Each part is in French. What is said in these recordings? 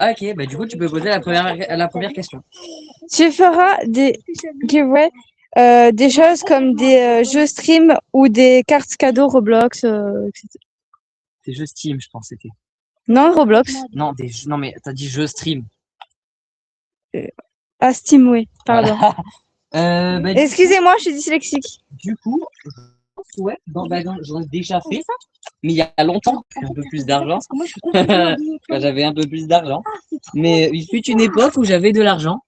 Ok, bah du coup, tu peux poser la première question. Tu feras des giveaways, des choses comme des jeux stream ou des cartes cadeaux Roblox, etc. C'est jeux Steam, je pense, c'était. Non, Roblox. Non, non, mais t'as dit jeux stream. Ah, Steam, oui, pardon. Voilà. Bah, Excusez-moi, je suis dyslexique. du coup, ouais, j'en ai déjà fait, mais il y a longtemps, un peu plus d'argent. Quand j'avais un peu plus d'argent. Mais il fut une époque où j'avais de l'argent.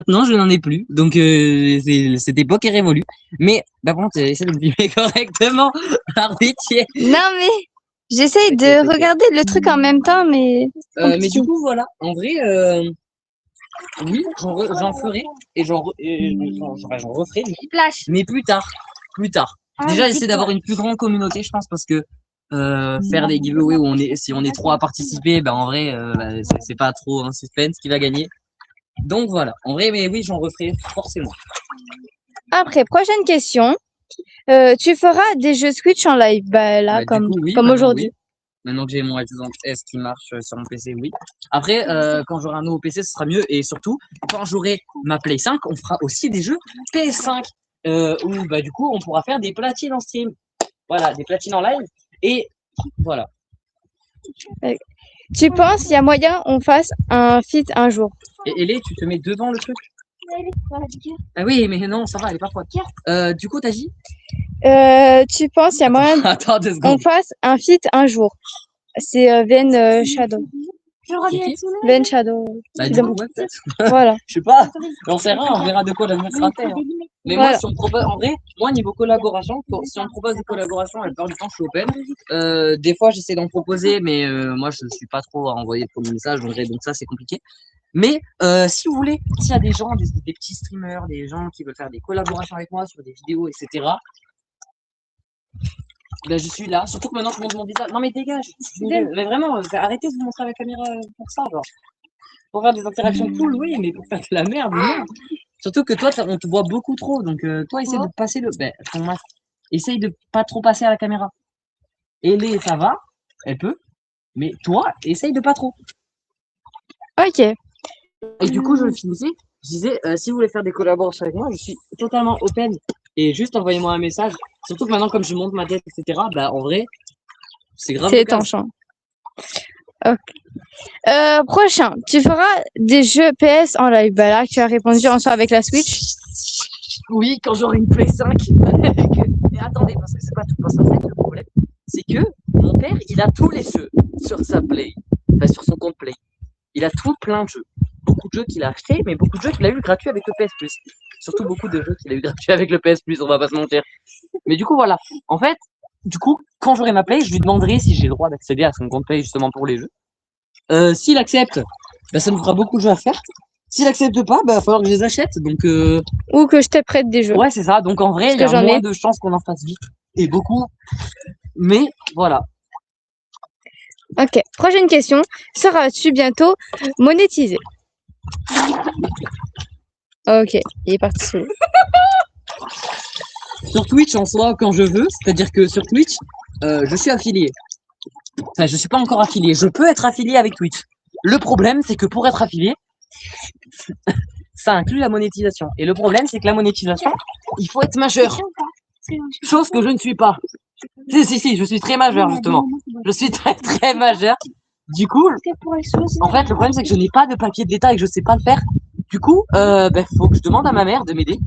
Maintenant, je n'en ai plus. Donc, cette époque est révolue. Mais, par contre, essaie de me filmer correctement. Par pitié. Non, mais j'essaye de regarder le truc en même temps, mais. Mais du coup, voilà. En vrai, oui, j'en ferai. Et j'en referai. Mais plus tard. Plus tard. Déjà, j'essaie d'avoir une plus grande communauté, je pense, parce que faire des giveaways où si on est trois à participer, ben en vrai, c'est pas trop un suspense qui va gagner. Donc voilà. En vrai, mais oui, j'en referai forcément. Après, prochaine question. Tu feras des jeux Switch en live, bah là, Bah, comme, coup, oui, comme aujourd'hui. Oui. Maintenant que j'ai mon Xbox S qui marche sur mon PC, oui. Après, quand j'aurai un nouveau PC, ce sera mieux. Et surtout, quand j'aurai ma Play 5, on fera aussi des jeux PS5. Où bah, du coup, on pourra faire des platines en stream. Voilà, des platines en live. Et voilà. Tu penses qu'il y a moyen on fasse un feat un jour? Et Elé, tu te mets devant le truc? Ah oui, mais non, ça va, elle est pas froide. Du coup, t'as dit? Tu penses qu'il y a moyen Attends 2 on secondes. fasse un feat un jour? C'est Ven Shadow. Ven Shadow. Bah, du coup, ouais, peut-être. Voilà. Je sais pas, on sait rien, on verra de quoi l'avenir sera fait. Hein. Mais moi, Voilà. si on me propose, en vrai, moi, niveau collaboration, si on me propose des collaborations, la plupart du temps, je suis open. Des fois, j'essaie d'en proposer, mais moi, je suis pas trop à envoyer de premiers messages, donc ça, c'est compliqué. Mais si vous voulez, s'il y a des gens, des petits streamers, des gens qui veulent faire des collaborations avec moi sur des vidéos, etc., ben, je suis là. Surtout que maintenant, je montre mon visage. Non, mais dégage. Mais vraiment, arrêtez de vous montrer à la caméra pour ça, genre. Pour faire des interactions cool, oui, mais pour faire de la merde, non. Surtout que toi, on te voit beaucoup trop. Donc, toi, essaye de passer le. Ben, ton masque. Essaye de pas trop passer à la caméra. Ellie, ça va. Elle peut. Mais toi, essaye de pas trop. Ok. Et du coup, je finissais. Je disais, si vous voulez faire des collaborations avec moi, je suis totalement open. Et juste envoyez-moi un message. Surtout que maintenant, comme je monte ma tête, etc., bah, en vrai, c'est grave. C'est étanchant. Ok. Prochain, tu feras des jeux PS en live. Bah là, tu as répondu en soi avec la Switch. Oui, quand j'aurai une Play 5. Mais attendez, parce que c'est pas tout. Parce qu'en fait, le problème, c'est que mon père, il a tous les jeux sur sa Play. Enfin, sur son compte Play. Il a tout plein de jeux. Beaucoup de jeux qu'il a achetés, mais beaucoup de jeux qu'il a eu gratuits avec le PS Plus. Surtout beaucoup de jeux qu'il a eu gratuits avec le PS Plus, on va pas se mentir. Mais du coup, voilà. En fait, du coup, quand j'aurai ma Play, je lui demanderai si j'ai le droit d'accéder à son compte Play justement pour les jeux. S'il accepte, bah, ça nous fera beaucoup de jeux à faire. S'il accepte pas, bah, il va falloir que je les achète. Donc, Ou que je te prête des jeux. ouais, c'est ça. Donc, en vrai, il y a moins de chances qu'on en fasse vite. Et beaucoup. Mais, voilà. Ok. Prochaine question. Seras-tu bientôt monétisé? Ok. Il est parti solo. Sur Twitch, en soi, quand je veux, c'est-à-dire que sur Twitch, je suis affilié. Enfin, je suis pas encore affilié. Je peux être affilié avec Twitch. Le problème, c'est que pour être affilié, ça inclut la monétisation. Et le problème, c'est que la monétisation, il faut être majeur. Chose que je ne suis pas. Si, je suis très majeur, justement. Je suis très, très majeur. Du coup, en fait, le problème, c'est que je n'ai pas de papier de l'État et que je sais pas le faire. Du coup, faut que je demande à ma mère de m'aider.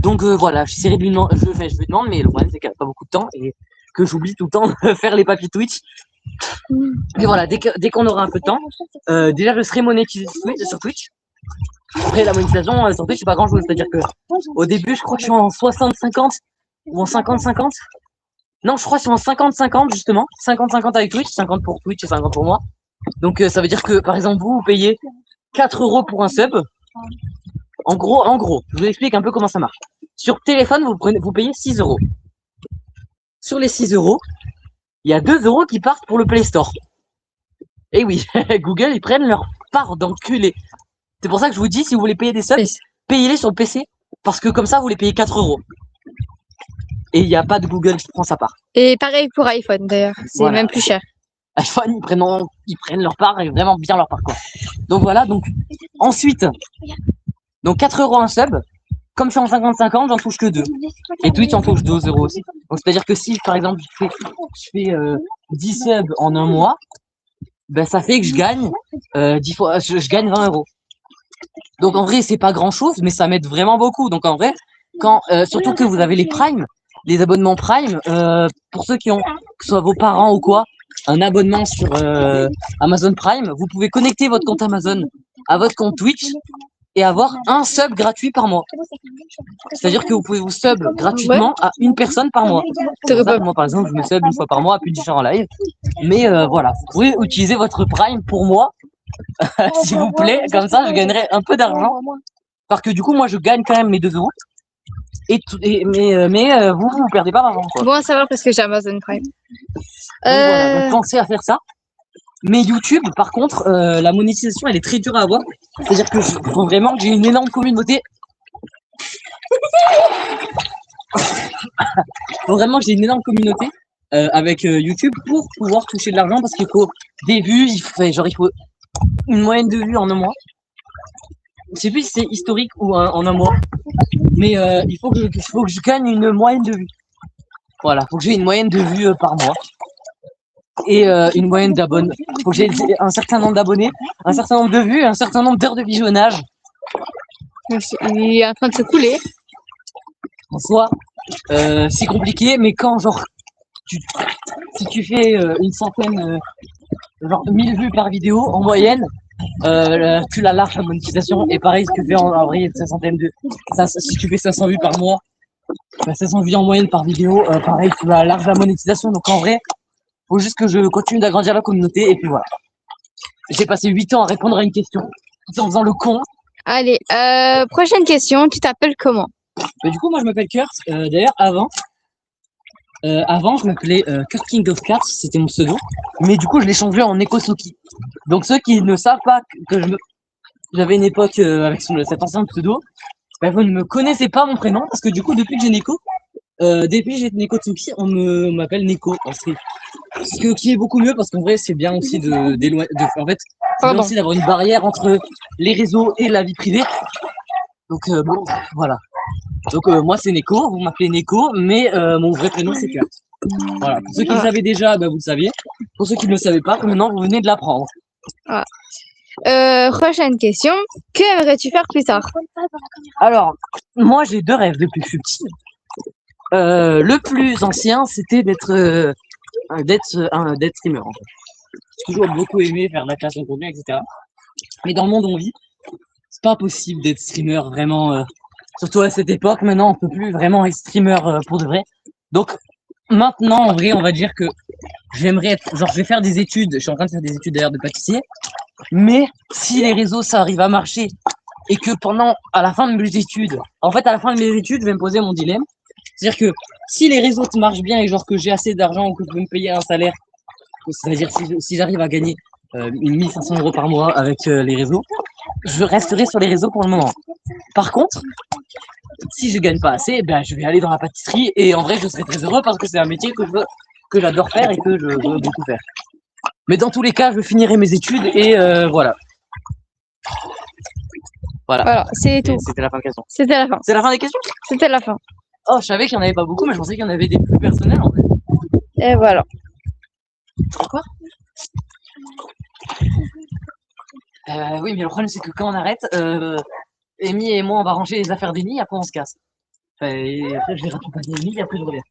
Donc, voilà, j'essaierai de lui demander, je lui demande, mais le problème, c'est qu'elle n'a pas beaucoup de temps et que j'oublie tout le temps de faire les papiers Twitch. Et voilà, dès qu'on aura un peu de temps, déjà je serai monétisé sur Twitch. Après la monétisation sur Twitch c'est pas grand chose, c'est-à-dire que au début je crois que je suis en 60-50 ou en 50-50. Non, je crois que je suis en 50-50 justement, 50-50 avec Twitch, 50 pour Twitch et 50 pour moi. Donc ça veut dire que par exemple vous payez 4 € pour un sub. En gros, je vous explique un peu comment ça marche. Sur téléphone, vous payez 6 €. Sur les 6 €, il y a 2 € qui partent pour le Play Store. Et oui, Google, ils prennent leur part d'enculé. C'est pour ça que je vous dis, si vous voulez payer des subs, payez-les sur le PC. Parce que comme ça, vous les payez 4 €. et il n'y a pas de Google qui prend sa part. Et pareil pour iPhone d'ailleurs, c'est Voilà. même plus cher. iPhone, ils prennent leur part et vraiment bien leur part, quoi. Donc voilà, donc ensuite, donc 4 € un sub. Comme je suis en 50-50, j'en touche que 2. Et Twitch en touche 2 € aussi. Donc c'est-à-dire que si par exemple je fais 10 subs en un mois, ben ça fait que je gagne 10 fois, je gagne 20 €. Donc en vrai, c'est pas grand-chose, mais ça m'aide vraiment beaucoup. Donc en vrai, quand surtout que vous avez les Prime, les abonnements Prime, pour ceux qui ont, que ce soit vos parents ou quoi, un abonnement sur Amazon Prime, vous pouvez connecter votre compte Amazon à votre compte Twitch et avoir un sub gratuit par mois. C'est-à-dire que vous pouvez vous sub gratuitement à une personne par mois. C'est pour ça que moi, par exemple, je me sub une fois par mois à Punisher en live. Mais voilà, vous pouvez utiliser votre Prime pour moi, s'il vous plaît. Comme ça, je gagnerai un peu d'argent. Parce que du coup, moi, je gagne quand même mes 2 €. Mais vous perdez pas d'argent, quoi. Bon à savoir parce que j'ai Amazon Prime. Donc, voilà, donc pensez à faire ça. Mais YouTube, par contre, la monétisation, elle est très dure à avoir. C'est-à-dire que faut vraiment que j'ai une énorme communauté. Faut vraiment que j'ai une énorme communauté avec YouTube pour pouvoir toucher de l'argent parce qu'il faut des vues, il faut une moyenne de vues en un mois. Je sais plus si c'est historique ou en un mois. Mais il faut que je gagne une moyenne de vues. Voilà, faut que j'ai une moyenne de vues par mois. Et une moyenne d'abonnés. Faut que j'ai un certain nombre d'abonnés, un certain nombre de vues, un certain nombre d'heures de visionnage. Il est en train de se couler. En soi, c'est compliqué, mais quand genre si tu fais une centaine, genre 1000 vues par vidéo en moyenne, tu la larges la monétisation. Et pareil, ce que fait en avril, si tu fais 500 vues par mois, 500 vues en moyenne par vidéo, pareil, tu la larges la monétisation. Donc en vrai, faut juste que je continue d'agrandir la communauté et puis voilà. J'ai passé 8 ans à répondre à une question tout en faisant le con. Allez, prochaine question. Tu t'appelles comment? Mais du coup, moi je m'appelle Kurt. D'ailleurs, avant, je m'appelais Kurt King of Cards, c'était mon pseudo. Mais du coup, je l'ai changé en Ekosoki. Donc ceux qui ne savent pas que j'avais une époque avec cet ancien pseudo, ben, vous ne me connaissez pas mon prénom parce que du coup, depuis que j'ai Neko, depuis que j'ai Nekotsuki, on m'appelle Neko en stream. Ce qui est beaucoup mieux parce qu'en vrai, c'est bien aussi en fait, c'est bien aussi d'avoir une barrière entre les réseaux et la vie privée. Donc bon, voilà. Donc moi c'est Neko, vous m'appelez Neko, mais mon vrai prénom c'est Kurt. Voilà. Pour ceux qui le savaient déjà, ben, vous le saviez. Pour ceux qui ne le savaient pas, maintenant vous venez de l'apprendre. Prochaine question. Que aimerais-tu faire plus tard? Alors, moi j'ai 2 rêves depuis que je suis petit. Le plus ancien, c'était d'être streamer. En fait. J'ai toujours beaucoup aimé faire de la création de contenu, etc. Mais dans le monde où on vit, c'est pas possible d'être streamer vraiment. Surtout à cette époque, maintenant, on peut plus vraiment être streamer pour de vrai. Donc, maintenant, en vrai, on va dire que j'aimerais être. Genre, je vais faire des études. Je suis en train de faire des études d'ailleurs de pâtissier. Mais si les réseaux, ça arrive à marcher et que à la fin de mes études, je vais me poser mon dilemme. C'est-à-dire que si les réseaux marchent bien et genre que j'ai assez d'argent ou que je peux me payer un salaire, c'est-à-dire si j'arrive à gagner 1500 € par mois avec les réseaux, je resterai sur les réseaux pour le moment. Par contre, si je gagne pas assez, ben je vais aller dans la pâtisserie et en vrai je serai très heureux parce que c'est un métier que j'adore faire et que je veux beaucoup faire. Mais dans tous les cas, je finirai mes études et voilà. Voilà, c'est tout. C'était la fin de la question. C'était la fin. C'est la fin des questions? C'était la fin. Oh, je savais qu'il n'y en avait pas beaucoup, mais je pensais qu'il y en avait des plus personnels en fait. Et voilà. Quoi? Oui, mais le problème c'est que quand on arrête, Amy et moi on va ranger les affaires d'Amy, après on se casse. Et après je vais raccompagner Amy et après je reviens.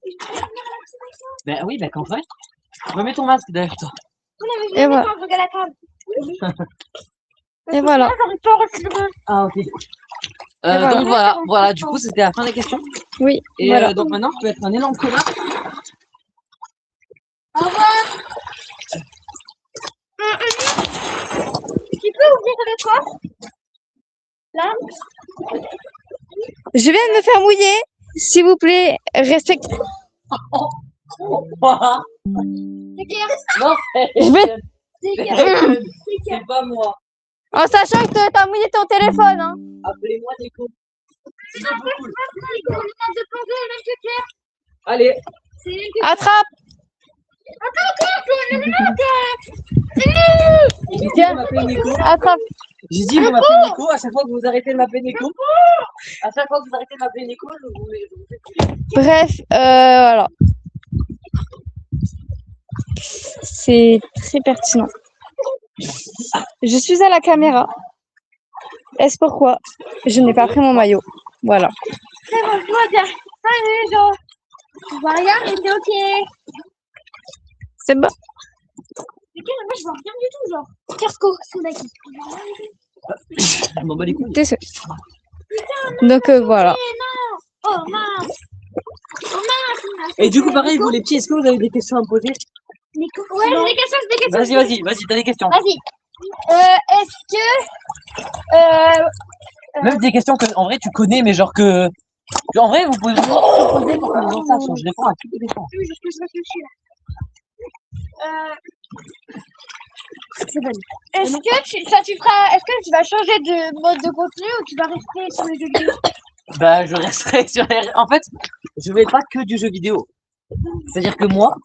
Ben oui, ben quand on fait, remets ton masque derrière toi. Et voilà. Et voilà. Ah ok. voilà. Donc voilà, du coup c'était la fin des questions. Oui. Et voilà. donc maintenant je peux être un énorme connard. Au revoir. Tu peux ouvrir le coffre? Là? Je viens de me faire mouiller. S'il vous plaît, respectez. Quoi? C'est clair. Non, Je vais- c'est pas moi. En sachant que t'as mouillé ton téléphone, hein. Appelez-moi Nico. C'est un peu de plongée, même que Claire. Allez. Attrape. J'ai dit, vous m'appelez Nico. Attrape. J'ai dit, vous m'appelez Nico. À chaque fois que vous arrêtez de m'appeler Nico. À chaque fois que vous arrêtez de m'appeler Nico, je vous fais. Bref, voilà. C'est très pertinent. Je suis à la caméra. Est-ce pourquoi je n'ai pas pris mon maillot? Voilà. C'est bon, je vois bien. Allez, genre. Je vois rien, mais c'est ok. C'est bon. Mais moi, je vois rien du tout, genre. Casco, Soudaki. Je m'en bats les couilles. Désolé. Donc voilà. Oh mince. Oh mince. Et du coup, pareil, vous les petits, est-ce que vous avez des questions à me poser? Ouais, j'ai des questions, j'ai des questions. Vas-y, t'as des questions. Vas-y. Est-ce que. Même des questions que, en vrai, tu connais, mais genre que. En vrai, vous pouvez vous poser pour que les gens sachent. Je réponds à toutes les questions. Oui, je réfléchis là. C'est bon. Est-ce que tu vas changer de mode de contenu ou tu vas rester sur les jeux vidéo? Bah, je resterai sur les. En fait, je vais pas que du jeu vidéo. C'est-à-dire que moi,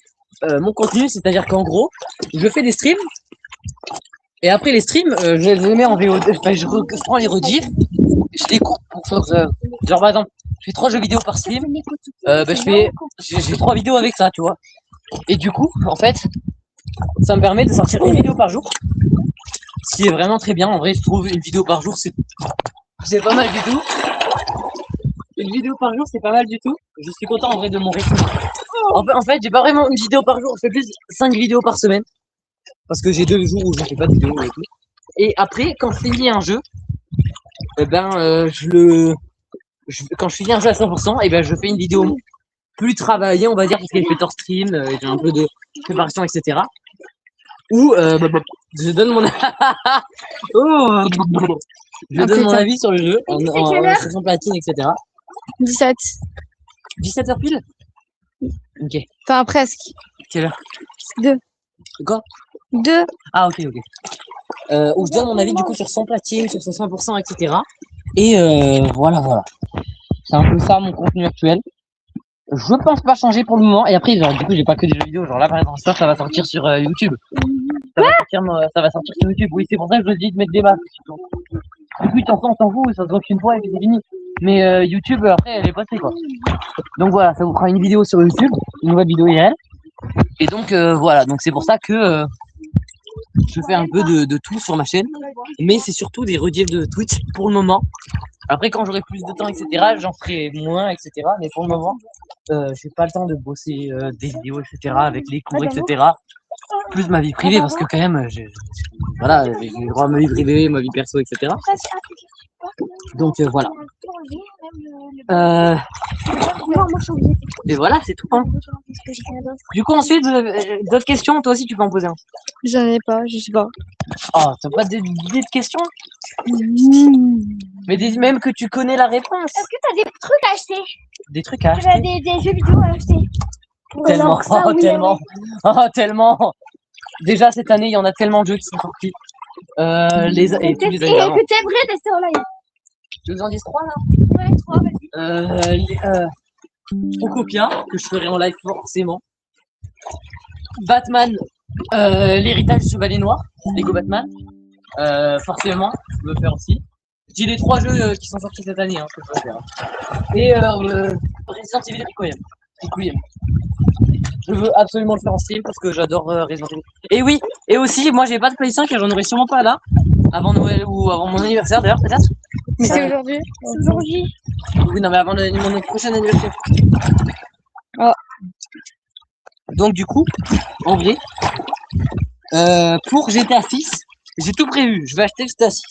mon contenu, c'est-à-dire qu'en gros, je fais des streams. Et après les streams, je les mets en VOD. Enfin, je prends les rediffs, je les coupe pour faire. Genre, par exemple, je fais 3 jeux vidéo par stream. J'ai 3 vidéos avec ça, tu vois. Et du coup, en fait, ça me permet de sortir une vidéo par jour. Ce qui est vraiment très bien. En vrai, je trouve une vidéo par jour, c'est pas mal du tout. Une vidéo par jour, c'est pas mal du tout. Je suis content en vrai de mon rythme. En fait, j'ai pas vraiment une vidéo par jour. Je fais plus 5 vidéos par semaine. Parce que j'ai 2 jours où je fais pas de vidéo et tout. Et après, quand je finis un jeu, quand je finis un jeu à 100%, et ben je fais une vidéo plus travaillée, on va dire, parce qu'elle fait hors stream, j'ai un peu de préparation, etc. Où je donne mon je donne mon avis sur le jeu, en session platine, etc. 17. 17h pile. Ok. Enfin, presque. Quelle heure? 2. Quoi? 2. Ah, ok. Où je donne mon avis du coup sur son platine, sur son 100%, etc. Et voilà. C'est un peu ça mon contenu actuel. Je pense pas changer pour le moment. Et après, genre, du coup, j'ai pas que des jeux vidéo. Genre là, par exemple, ça va sortir sur YouTube. Ça va sortir sur YouTube. Oui, c'est pour ça que je dis de mettre des masques. Twitch, on s'en fout, ça se voit qu'une fois et puis c'est fini. Mais YouTube, après, elle est passée, quoi. Donc voilà, ça vous fera une vidéo sur YouTube, une nouvelle vidéo IRL. Et donc voilà, donc c'est pour ça que je fais un peu de tout sur ma chaîne. Mais c'est surtout des rediffs de Twitch pour le moment. Après, quand j'aurai plus de temps, etc., j'en ferai moins, etc. Mais pour le moment, j'ai pas le temps de bosser des vidéos, etc., avec les cours, etc. Plus ma vie privée, parce que quand même, j'ai le droit à ma vie privée, ma vie perso, etc. Donc voilà. Et voilà, c'est tout. Hein. Du coup, ensuite, d'autres questions, toi aussi tu peux en poser un. J'en ai pas, je sais pas. Oh, t'as pas d'idée de questions? Mais même que tu connais la réponse. Est-ce que t'as des trucs à acheter? Des trucs à acheter? Des jeux vidéo à acheter? Tellement, tellement. Déjà, cette année, il y en a tellement de jeux qui sont sortis. Tous les années d'avant. Que t'aimerais tester en live? Tu vous en dis 3 là? Ouais, 3, vas-y. Procopia, que je ferai en live forcément. Batman, l'héritage du Chevalier Noir, Lego Batman. Forcément, je veux faire aussi. J'ai les 3 jeux qui sont sortis cette année, que je veux faire. Et Resident Evil Requiem. Je veux absolument le faire en stream parce que j'adore Resident Evil. Et oui, et aussi, moi j'ai pas de Play 5 et j'en aurai sûrement pas là, avant Noël ou avant mon anniversaire d'ailleurs, peut-être. Mais c'est aujourd'hui. C'est aujourd'hui. Oui, non, mais avant mon prochain anniversaire. Oh. Donc, du coup, en vrai, pour GTA 6, j'ai tout prévu. Je vais acheter le GTA 6.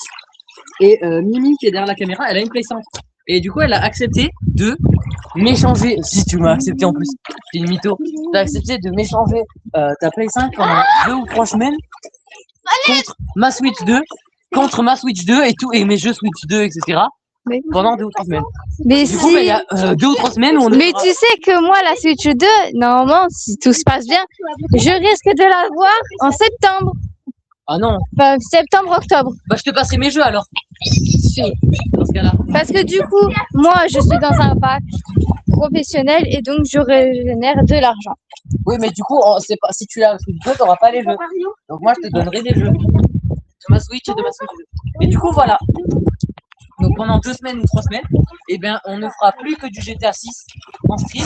Et Mimi, qui est derrière la caméra, elle a une Play 5. Et du coup, elle a accepté de m'échanger. Si tu m'as accepté en plus, c'est une mytho. Tu as accepté de m'échanger ta Play 5 pendant 2 ou 3 semaines contre ma Switch 2 et tout, et mes jeux Switch 2, etc. Mais, pendant 2 ou 3 semaines. mais Du coup, il y a 2 ou 3 semaines où on mais tu sais que moi, la Switch 2, normalement, si tout se passe bien, je risque de la voir en septembre. Ah non, Enfin, septembre, octobre. bah je te passerai mes jeux alors. Dans ce cas-là. Parce que du coup, moi, je suis dans un bac professionnel et donc je régénère de l'argent. Oui, mais du coup, c'est pas, si tu as sous le jeu, t'auras pas les jeux. Donc moi, je te donnerai des jeux. De ma Switch et de ma Switch 2. Et du coup, voilà. Donc pendant 2 semaines ou 3 semaines, eh bien, on ne fera plus que du GTA 6 en stream.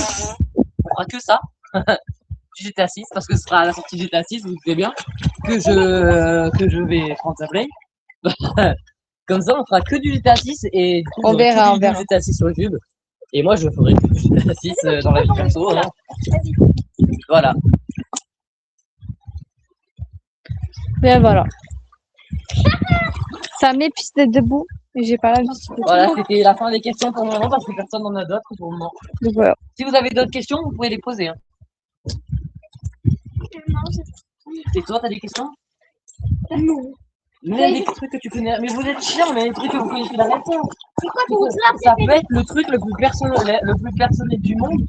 On fera que ça. Du GTA 6, parce que ce sera à la sortie GTA 6, vous savez bien, que je vais prendre sa play. Comme ça, on fera que du GTA 6 et du coup, On j'aurai verra, que on du verra. GTA 6 sur YouTube. Et moi, je ferai que du GTA 6 dans la vie perso. Hein. Voilà. Mais voilà. Ça m'épuise d'être debout et j'ai pas l'habitude. Voilà, c'était la fin des questions pour le moment parce que personne n'en a d'autres pour le moment. Donc voilà. Si vous avez d'autres questions, vous pouvez les poser. Hein. Et toi, t'as des questions? Non. Mais il y a des trucs que tu connais. Mais vous êtes chiant, mais les trucs que vous connaissez la réponse. C'est quoi ton plat Ça peut être le truc le plus personnel du monde.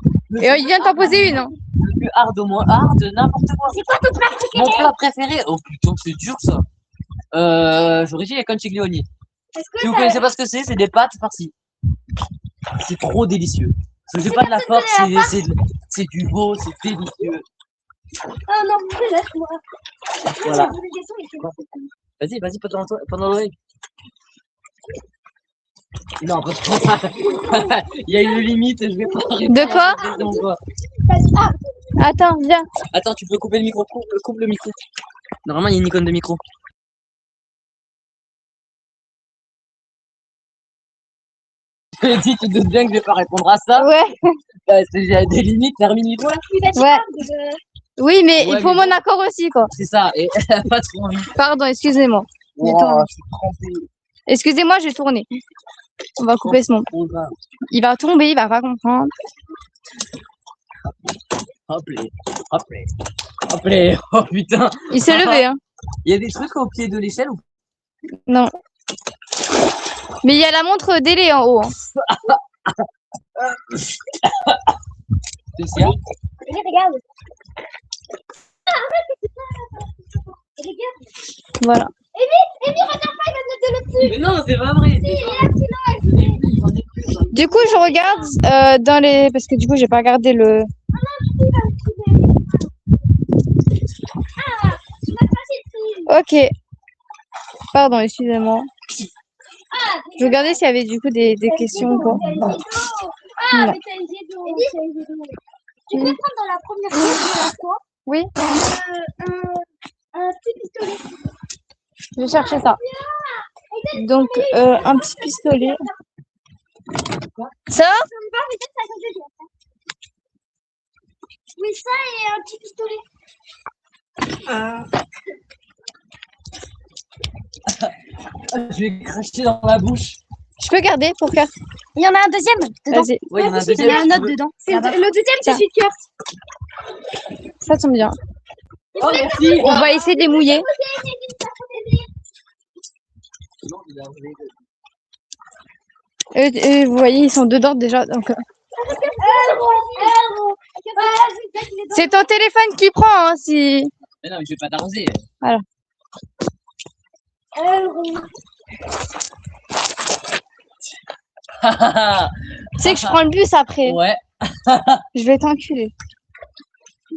Et il vient de t'en poser une. Hein. Le plus hard au moins hard, n'importe quoi. C'est quoi ton plat Mon préféré? plat préféré? Oh putain, c'est dur ça. J'aurais dit les conchiglioni. Est-ce que Si vous ça- connaissez pas ce que c'est des pâtes farcies. C'est trop délicieux. Parce que j'ai pas de la force, c'est du beau, c'est délicieux. Ah non, laisse-moi. Voilà. J'ai des questions, mais c'est pas Vas-y, pendant le. Non, parce que il y a une limite, je vais pas répondre. De quoi? à cette question, quoi. Ah, Attends, viens. Attends, tu peux couper le micro, coupe le micro. Normalement, il y a une icône de micro. Je t'ai dit, tu te doutes bien que je vais pas répondre à ça. Ouais. Parce que j'ai des limites, termine toi. Ouais. Oui, mais Ouais, il faut mais mon accord aussi, quoi. C'est ça, et elle a pas trop envie. Pardon, excusez-moi. J'ai Wow, tourné. je suis trempé. Excusez-moi, j'ai tourné. On va couper ce nom. Trop grave. Il va tomber, il va pas comprendre. Hop les, hop les, hop les. Oh putain. Il s'est levé, hein. Il y a des trucs au pied de l'échelle ou Non. Mais il y a la montre délai en haut. Hein. c'est ça? regarde. Regarde. Voilà. Amy, regarde pas, il va te le dessus. Mais non, c'est pas vrai. Du coup, je regarde dans les... Parce que du coup, j'ai pas regardé le... Ok. Pardon, excusez-moi. Je regardais s'il y avait du coup des questions ou quoi. Ah, Non. mais t'as une jet d'eau. Tu peux prendre dans la première fois, quoi, Oui, un petit pistolet. je vais chercher ça. Donc, un petit pistolet. Ça? Ça me va, mais peut-être ça change de après. Oui, ça et un petit pistolet. Je vais cracher dans la bouche. Je peux garder pour faire. Il y en a un deuxième dedans. Vas-y, Ouais, il y en a un Il y deuxième. en a un autre dedans. Le deuxième, c'est Tiens. celui de cœur. ça tombe bien. Oh, merci. On va essayer de les mouiller. Vous voyez, ils sont dedans déjà. Donc, c'est ton téléphone qui prend, hein, si. Mais non, mais je vais pas t'arroser. Voilà. Tu sais que je prends le bus après. Ouais. Je vais t'enculer.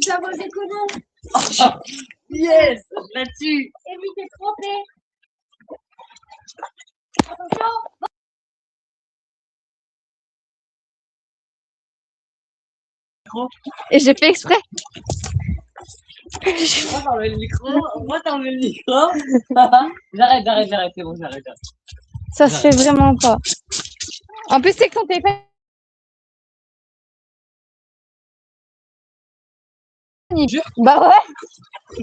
Tu vas manger comment? Yes, là-dessus. Amy, t'es trompé. Attention. Et j'ai fait exprès. Moi, t'enlèves le micro. Moi, t'enlèves le micro. J'arrête. C'est bon, j'arrête. Ça se fait vraiment pas. En plus, c'est que ton téléphone. Bah ouais.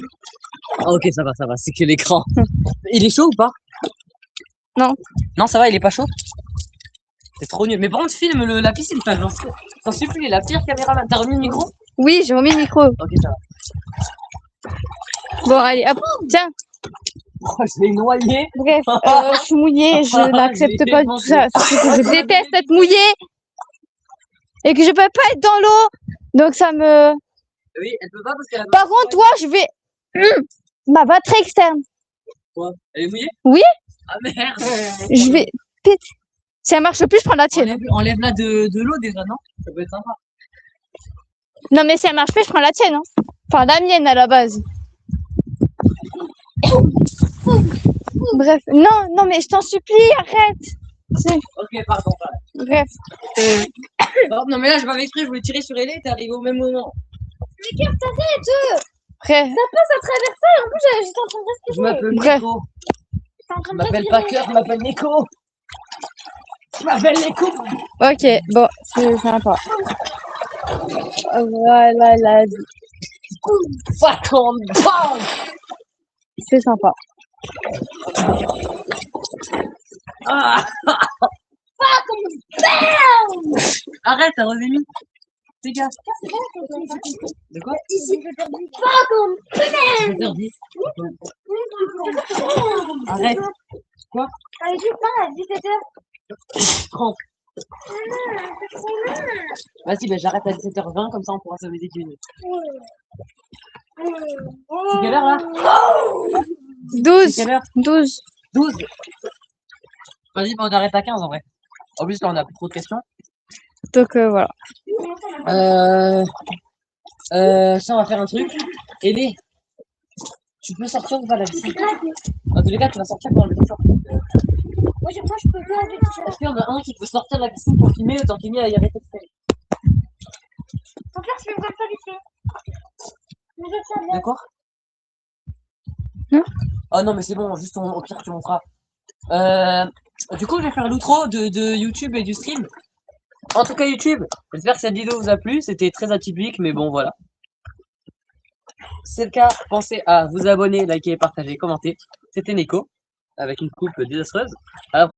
Ah, ok, ça va. C'est que l'écran. Il est chaud ou pas? Non. Non, ça va, il est pas chaud? C'est trop nul. Mais par contre, filme la piscine. Enfin, j'en suis plus. La pire caméra. T'as remis le micro? Oui, j'ai remis le micro. Ok, ça va. Bon, allez, hop. Tiens. Oh, je l'ai noyé. Bref, je suis mouillée. Je n'accepte pas tout ça. Surtout que je déteste être mouillée. Et que je peux pas être dans l'eau. Donc, ça me. Oui, elle peut pas parce qu'elle a. Par contre, toi, je vais. Ma batterie externe. Quoi? Elle est mouillée? Oui. Ah merde! Je vais. Si elle marche plus, je prends la tienne. Enlève-la de l'eau déjà, non? Ça peut être sympa. Non, mais si elle marche plus, je prends la tienne. Hein. Enfin, la mienne à la base. Bref, non, mais je t'en supplie, arrête. Ok, pardon. Bref. Non, mais là, je m'avais exprès, je voulais tirer sur elle et t'es arrivé au même moment. Mais qu'est-ce que t'arrêtes? Bref. Ça passe à travers ça et en plus j'étais en train de Je respirer. m'appelle Bref. Nico. J'étais en train Je de m'appelle respirer. pas Cœur, je m'appelle Nico. Je m'appelle Nico. Ok, bon, c'est sympa. Voilà la vie. Fuck on dog. C'est sympa. Ah. Arrête, t'as Rosémie. Fais gaffe. De quoi? Fuck on. 17h10. Arrête. Quoi? Elle dit pas à 17h. 30. Vas-y, ben j'arrête à 17h20, comme ça on pourra sauver des minutes. C'est quelle heure là? 12. C'est quelle heure? 12. 12. Vas-y, ben on arrête à 15 en vrai. En plus, là on a plus trop de questions. Donc voilà. Ça, on va faire un truc. Aidé, tu peux sortir ou pas la piscine? Dans tous les cas, tu vas sortir pour le short. Moi je peux pas avec ça. Est-ce qu'il y en a un qui peut sortir de la piscine pour filmer autant qu'il y a y arrêter de faire? Ton père, je vais voir ça vite fait. Mais je sais bien. D'accord? Non. Oh non, mais c'est bon, juste au pire, tu montreras. Du coup, je vais faire l'outro de YouTube et du stream. En tout cas, YouTube, j'espère que cette vidéo vous a plu. C'était très atypique, mais bon, voilà. Si c'est le cas, pensez à vous abonner, liker, partager, commenter. C'était Nico, avec une coupe désastreuse. À la